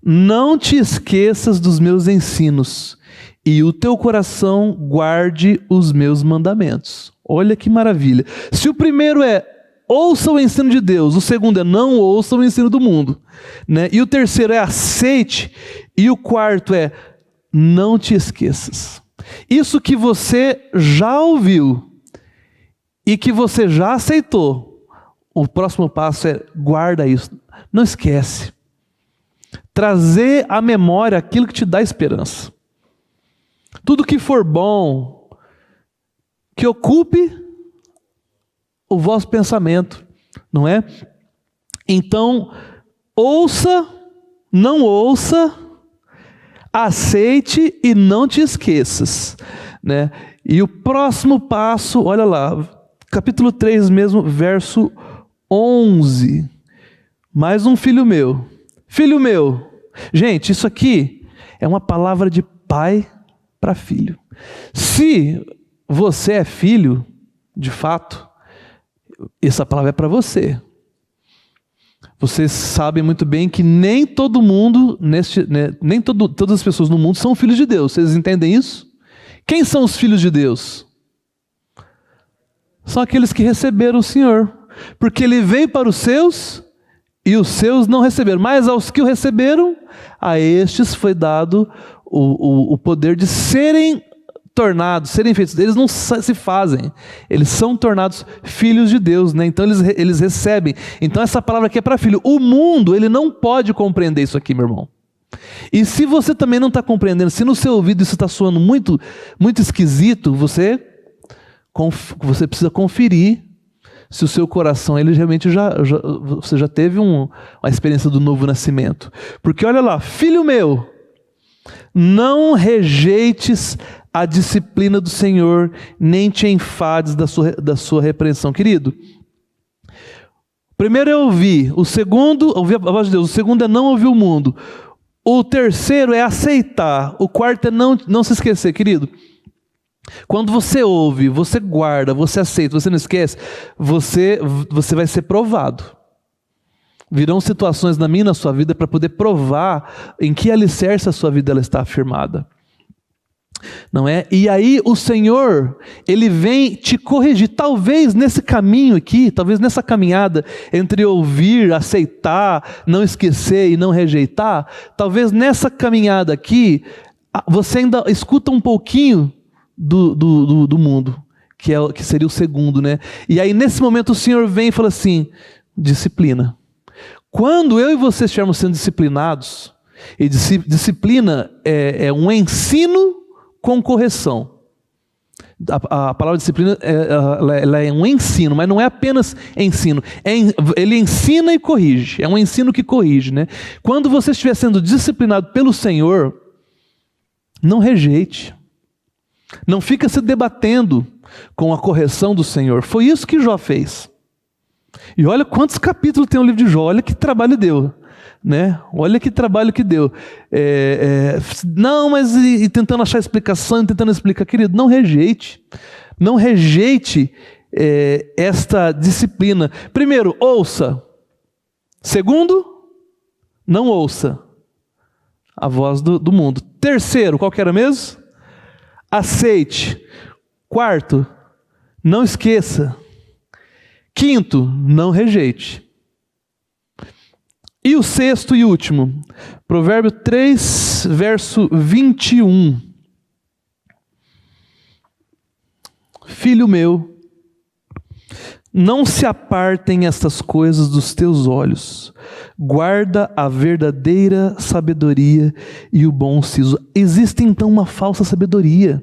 não te esqueças dos meus ensinos, e o teu coração guarde os meus mandamentos. Olha que maravilha. Se o primeiro é ouça o ensino de Deus, o segundo é não ouça o ensino do mundo, né? E o terceiro é aceite, e o quarto é não te esqueças. Isso que você já ouviu e que você já aceitou, o próximo passo é guarda isso, não esquece. Trazer à memória aquilo que te dá esperança. Tudo que for bom, que ocupe o vosso pensamento, não é? Então, ouça, não ouça, aceite e não te esqueças, né? E o próximo passo, olha lá, capítulo 3 mesmo, verso 11. Mais um filho meu. Filho meu. Gente, isso aqui é uma palavra de pai para filho. Se você é filho, de fato, essa palavra é para você. Vocês sabem muito bem que nem todo mundo, todas as pessoas no mundo são filhos de Deus. Vocês entendem isso? Quem são os filhos de Deus? São aqueles que receberam o Senhor. Porque Ele veio para os seus e os seus não receberam. Mas aos que o receberam, a estes foi dado o poder de serem tornados, serem feitos. Eles não se fazem, eles são tornados filhos de Deus, né? Então eles recebem. Então essa palavra aqui é para filho. O mundo, ele não pode compreender isso aqui, meu irmão. E se você também não está compreendendo, se no seu ouvido isso está soando muito, muito esquisito, você precisa conferir se o seu coração, ele realmente você já teve uma experiência do novo nascimento. Porque olha lá, filho meu, não rejeites a disciplina do Senhor, nem te enfades da sua repreensão. Querido, primeiro é ouvir, o segundo, ouvir a voz de Deus, o segundo é não ouvir o mundo, o terceiro é aceitar, o quarto é não se esquecer, querido. Quando você ouve, você guarda, você aceita, você não esquece, você vai ser provado. Virão situações na minha e na sua vida para poder provar em que alicerce a sua vida ela está afirmada. Não é? E aí o Senhor, Ele vem te corrigir. Talvez nesse caminho aqui, talvez nessa caminhada entre ouvir, aceitar, não esquecer e não rejeitar, talvez nessa caminhada aqui, você ainda escuta um pouquinho do mundo, que seria o segundo, né? E aí nesse momento o Senhor vem e fala assim, disciplina. Quando eu e você estivermos sendo disciplinados, e disciplina é um ensino com correção. A palavra disciplina ela é um ensino, mas não é apenas ensino. Ele ensina e corrige. É um ensino que corrige, né? Quando você estiver sendo disciplinado pelo Senhor, não rejeite. Não fica se debatendo com a correção do Senhor. Foi isso que Jó fez. E olha quantos capítulos tem o livro de Jó. Olha que trabalho deu, né? Olha que trabalho que deu. Não, mas e tentando achar explicação, tentando explicar. Querido, não rejeite. Não rejeite esta disciplina. Primeiro, ouça. Segundo, não ouça a voz do mundo. Terceiro, qual que era mesmo? Aceite. Quarto, não esqueça. Quinto, não rejeite. E o sexto e último, Provérbio 3, verso 21. Filho meu, não se apartem estas coisas dos teus olhos. Guarda a verdadeira sabedoria e o bom siso. Existe então uma falsa sabedoria.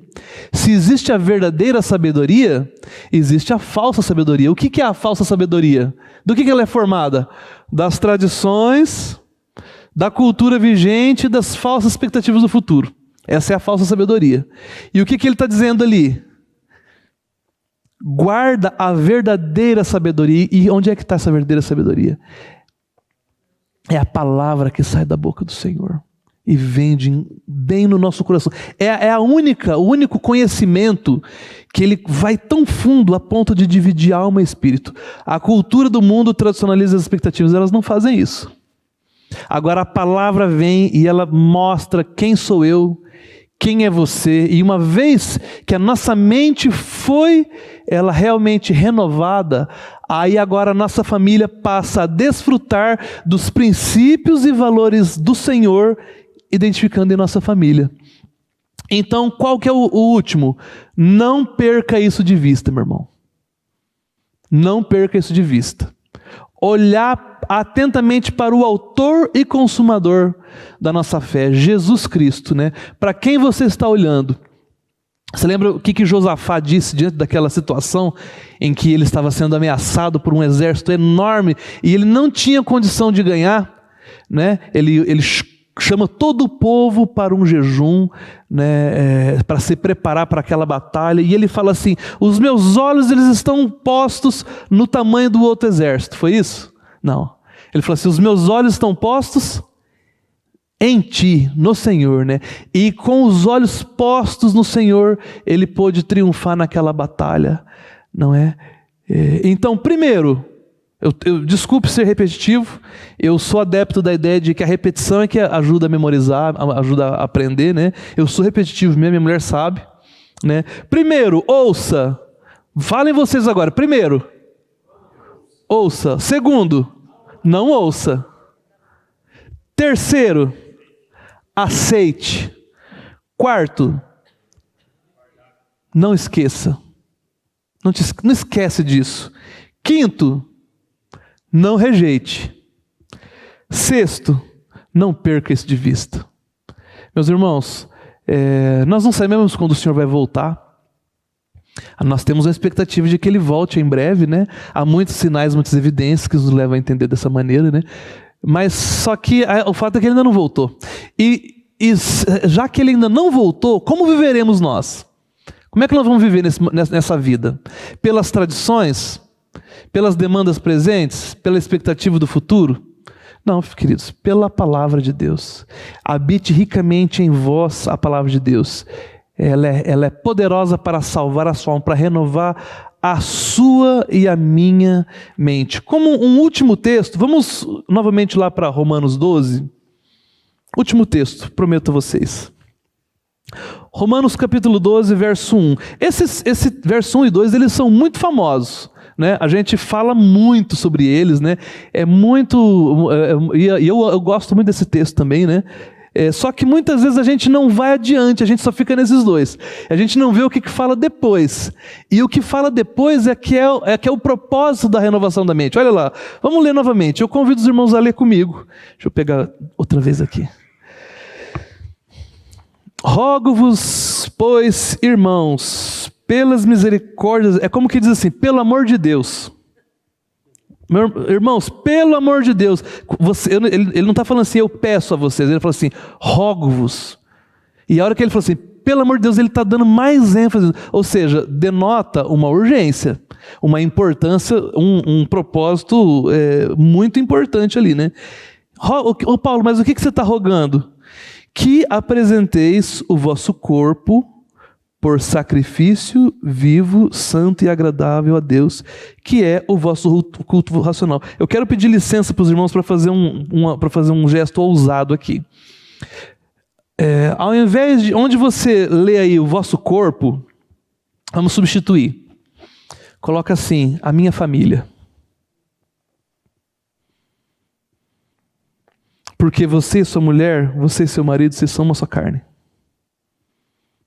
Se existe a verdadeira sabedoria, existe a falsa sabedoria. O que é a falsa sabedoria? Do que ela é formada? Das tradições, da cultura vigente e das falsas expectativas do futuro. Essa é a falsa sabedoria. E o que ele está dizendo ali? Guarda a verdadeira sabedoria. E onde é que está essa verdadeira sabedoria? É a palavra que sai da boca do Senhor. e vem bem no nosso coração. O único conhecimento que ele vai tão fundo a ponto de dividir alma e espírito. A cultura do mundo tradicionaliza as expectativas, elas não fazem isso. Agora a palavra vem e ela mostra quem sou eu, quem é você, e uma vez que a nossa mente foi ela realmente renovada, aí agora a nossa família passa a desfrutar dos princípios e valores do Senhor, identificando em nossa família. Então, qual que é o último? Não perca isso de vista, meu irmão. Não perca isso de vista. Olhar atentamente para o autor e consumador da nossa fé, Jesus Cristo, né? Para quem você está olhando? Você lembra o que Josafá disse diante daquela situação em que ele estava sendo ameaçado por um exército enorme e ele não tinha condição de ganhar, né? Ele chama todo o povo para um jejum, né, para se preparar para aquela batalha, e ele fala assim: os meus olhos eles estão postos no tamanho do outro exército. Foi isso? Não. Ele falou assim: os meus olhos estão postos em ti, no Senhor, né? E com os olhos postos no Senhor, ele pôde triunfar naquela batalha, não é? Então, primeiro, desculpe ser repetitivo, eu sou adepto da ideia de que a repetição é que ajuda a memorizar, ajuda a aprender, né? Eu sou repetitivo mesmo, minha mulher sabe, né? Primeiro, ouça. Falem vocês agora. Primeiro, ouça. Segundo, não ouça. Terceiro, aceite. Quarto, não esqueça. Não esquece disso. Quinto, não rejeite. Sexto, não perca isso de vista. Meus irmãos, nós não sabemos quando o Senhor vai voltar. Nós temos a expectativa de que Ele volte em breve, né? Há muitos sinais, muitas evidências que nos levam a entender dessa maneira, né? Mas só que o fato é que Ele ainda não voltou. E já que Ele ainda não voltou, como viveremos nós? Como é que nós vamos viver nessa vida? Pelas tradições? Pelas demandas presentes? Pela expectativa do futuro? Não, queridos, pela palavra de Deus. Habite ricamente em vós a palavra de Deus. Ela é poderosa para salvar a sua alma, para renovar a sua e a minha mente. Como um último texto, vamos novamente lá para Romanos 12. Último texto, prometo a vocês. Romanos capítulo 12, verso 1. Esse verso 1 e 2, eles são muito famosos, né? A gente fala muito sobre eles, né? Eu gosto muito desse texto também, né? Só que muitas vezes a gente não vai adiante, a gente só fica nesses dois. A gente não vê o que fala depois. E o que fala depois é que é o propósito da renovação da mente. Olha lá, vamos ler novamente. Eu convido os irmãos a ler comigo. Deixa eu pegar outra vez aqui. Rogo-vos, pois, irmãos, pelas misericórdias, é como que diz assim, pelo amor de Deus. Irmãos, pelo amor de Deus, ele não está falando assim, eu peço a vocês, ele fala assim, rogo-vos. E a hora que ele fala assim, pelo amor de Deus, ele está dando mais ênfase, ou seja, denota uma urgência, uma importância, um propósito muito importante ali, né? Ô Paulo, mas o que você está rogando? Que apresenteis o vosso corpo por sacrifício vivo, santo e agradável a Deus, que é o vosso culto racional. Eu quero pedir licença para os irmãos para fazer um gesto ousado aqui. Ao invés de onde você lê aí o vosso corpo, vamos substituir. Coloca assim, a minha família. Porque você e sua mulher, você e seu marido, vocês são uma só carne.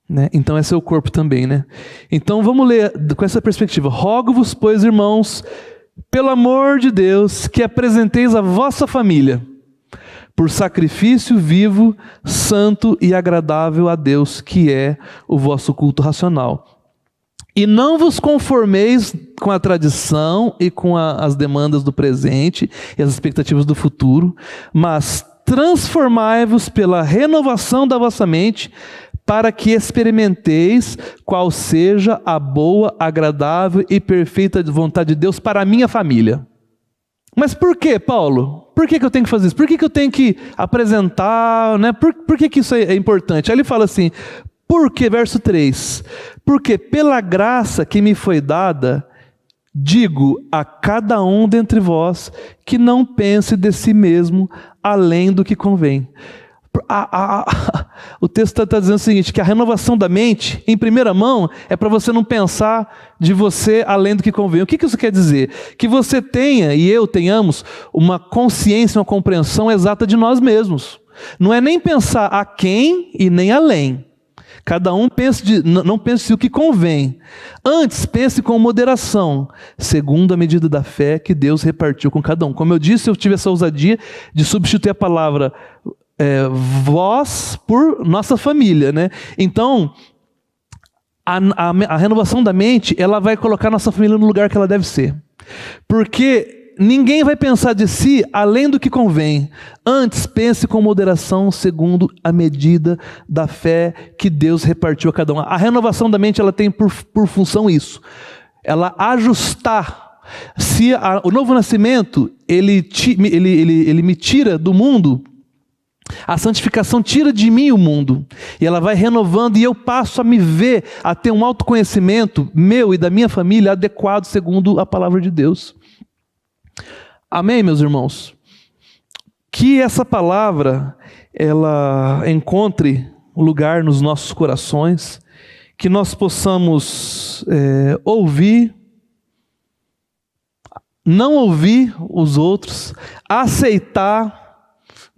Né? Então é seu corpo também, né? Então vamos ler com essa perspectiva. Rogo-vos, pois, irmãos, pelo amor de Deus, que apresenteis a vossa família por sacrifício vivo, santo e agradável a Deus, que é o vosso culto racional. E não vos conformeis com a tradição e com as demandas do presente e as expectativas do futuro, mas transformai-vos pela renovação da vossa mente, para que experimenteis qual seja a boa, agradável e perfeita vontade de Deus para a minha família. Mas por que, Paulo? Por que eu tenho que fazer isso? Por que eu tenho que apresentar, né? Por que isso é importante? Aí ele fala assim, porque, verso 3, porque pela graça que me foi dada, digo a cada um dentre vós que não pense de si mesmo além do que convém. O texto está dizendo o seguinte, que a renovação da mente, em primeira mão, é para você não pensar de você além do que convém. O que isso quer dizer? Que você tenha, e eu tenhamos, uma consciência, uma compreensão exata de nós mesmos. Não é nem pensar a quem e nem além. Cada um não pense o que convém. Antes, pense com moderação, segundo a medida da fé que Deus repartiu com cada um. Como eu disse, eu tive essa ousadia de substituir a palavra vós por nossa família, né? Então, a renovação da mente, ela vai colocar nossa família no lugar que ela deve ser. Porque ninguém vai pensar de si além do que convém. Antes, pense com moderação, segundo a medida da fé que Deus repartiu a cada um. A renovação da mente, ela tem por função isso. Ela ajustar. Se o novo nascimento, ele me tira do mundo, a santificação tira de mim o mundo, e ela vai renovando, e eu passo a me ver, a ter um autoconhecimento meu e da minha família adequado segundo a palavra de Deus. Amém, meus irmãos? Que essa palavra, ela encontre lugar nos nossos corações, que nós possamos ouvir, não ouvir os outros, aceitar,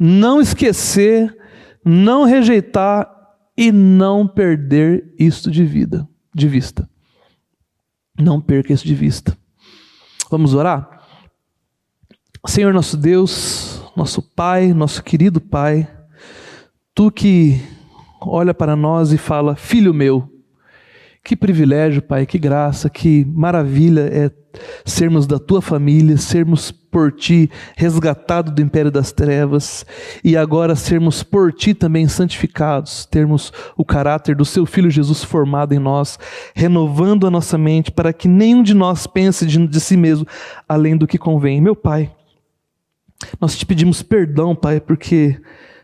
não esquecer, não rejeitar e não perder isto de vista. Não perca isso de vista. Vamos orar? Senhor nosso Deus, nosso Pai, nosso querido Pai, Tu que olha para nós e fala, filho meu, que privilégio, Pai, que graça, que maravilha é sermos da Tua família, sermos por Ti resgatados do império das trevas e agora sermos por Ti também santificados, termos o caráter do Seu Filho Jesus formado em nós, renovando a nossa mente para que nenhum de nós pense de si mesmo além do que convém. Meu Pai, nós Te pedimos perdão, Pai, porque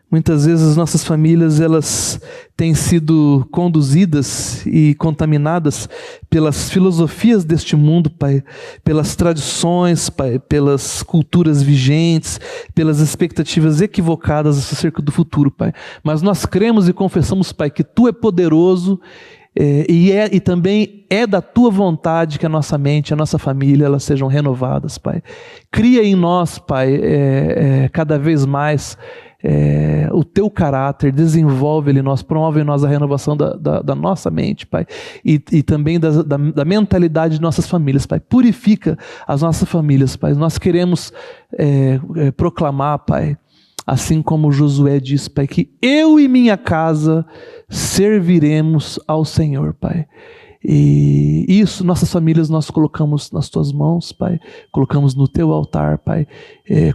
muitas vezes as nossas famílias, elas têm sido conduzidas e contaminadas pelas filosofias deste mundo, Pai, pelas tradições, Pai, pelas culturas vigentes, pelas expectativas equivocadas acerca do futuro, Pai. Mas nós cremos e confessamos, Pai, que Tu é poderoso e também é da Tua vontade que a nossa mente, a nossa família, elas sejam renovadas, Pai. Cria em nós, Pai, cada vez mais o Teu caráter, desenvolve ele em nós, promove em nós a renovação da nossa mente, Pai, e também da mentalidade de nossas famílias, Pai. Purifica as nossas famílias, Pai. Nós queremos proclamar, Pai, assim como Josué diz, Pai, que eu e minha casa serviremos ao Senhor, Pai. E isso, nossas famílias, nós colocamos nas Tuas mãos, Pai, colocamos no Teu altar, Pai,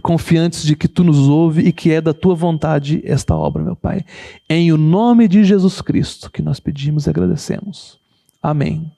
confiantes de que Tu nos ouve e que é da Tua vontade esta obra, meu Pai. Em o nome de Jesus Cristo que nós pedimos e agradecemos. Amém.